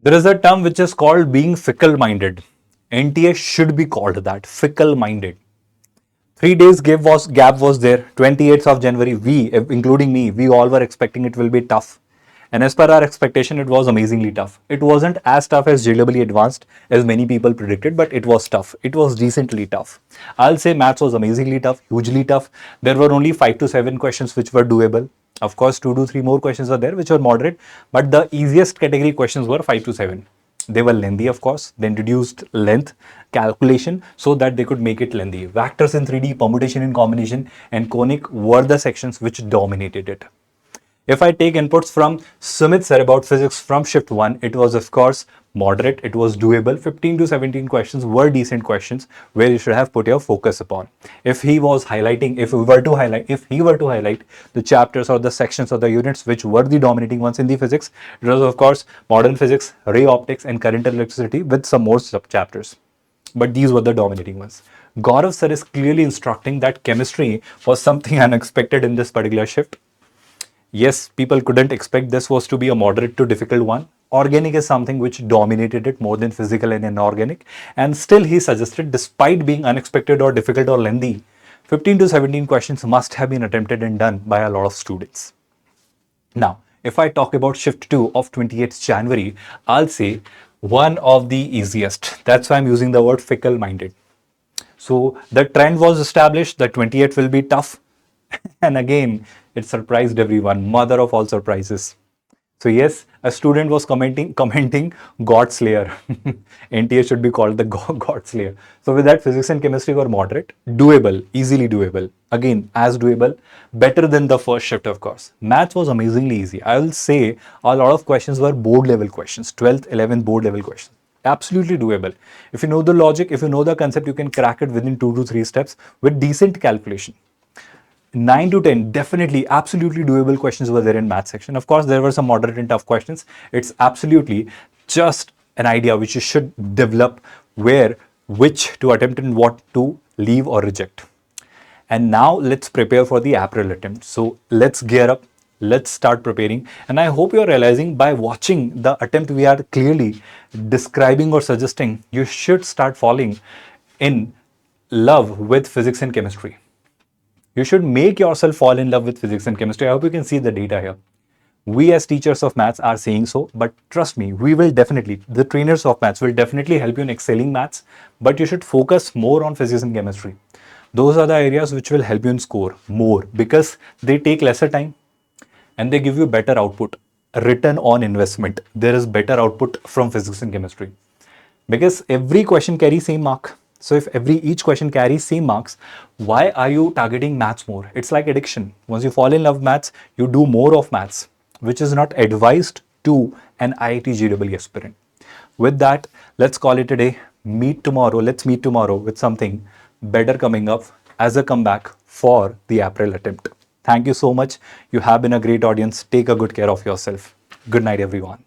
There is a term which is called being fickle-minded. NTA should be called that, fickle-minded. 3 days gap was there. 28th of January, we, including me, we all were expecting it will be tough. And as per our expectation, it was amazingly tough. It wasn't as tough as JEE Advanced as many people predicted, but it was tough. It was decently tough. I'll say maths was amazingly tough, hugely tough. There were only 5 to 7 questions which were doable. Of course, 2 to 3 more questions are there which were moderate, but the easiest category questions were 5 to 7. They were lengthy, of course. They introduced length calculation so that they could make it lengthy. Vectors in 3D, permutation and combination, and conic were the sections which dominated it. If I take inputs from Sumit sir about physics from shift 1, it was of course moderate, it was doable. 15 to 17 questions were decent questions where you should have put your focus upon. If he was highlighting, if he were to highlight the chapters or the sections or the units which were the dominating ones in the physics, it was of course modern physics, ray optics and current electricity with some more sub chapters. But these were the dominating ones. Gaurav sir is clearly instructing that chemistry was something unexpected in this particular shift. Yes, people couldn't expect this was to be a moderate to difficult one. Organic is something which dominated it more than physical and inorganic. And still he suggested, despite being unexpected or difficult or lengthy, 15 to 17 questions must have been attempted and done by a lot of students. Now, if I talk about shift 2 of 28th January, I'll say one of the easiest. That's why I'm using the word fickle-minded. So the trend was established that 28th will be tough. And again, it surprised everyone, mother of all surprises. So yes, a student was commenting God Slayer. NTA should be called the God Slayer. So with that, physics and chemistry were moderate, doable, easily doable. Again, as doable, better than the first shift, of course. Maths was amazingly easy. I will say a lot of questions were board level questions, 12th, 11th board level questions. Absolutely doable. If you know the logic, if you know the concept, you can crack it within 2 to 3 steps with decent calculation. 9 to 10, definitely, absolutely doable questions were there in math section. Of course, there were some moderate and tough questions. It's absolutely just an idea which you should develop where, which to attempt and what to leave or reject. And now let's prepare for the April attempt. So let's gear up. Let's start preparing. And I hope you're realizing by watching the attempt we are clearly describing or suggesting, you should start falling in love with physics and chemistry. You should make yourself fall in love with physics and chemistry. I hope you can see the data here. We as teachers of maths are saying so, but trust me, we will definitely, the trainers of maths will definitely help you in excelling maths, but you should focus more on physics and chemistry. Those are the areas which will help you in score more because they take lesser time and they give you better output. Return on investment. There is better output from physics and chemistry because every question carries same mark. So if each question carries same marks, why are you targeting maths more? It's like addiction. Once you fall in love with maths, you do more of maths, which is not advised to an IIT JEE aspirant. With that, let's call it a day. Let's meet tomorrow with something better coming up as a comeback for the April attempt. Thank you so much. You have been a great audience. Take a good care of yourself. Good night, everyone.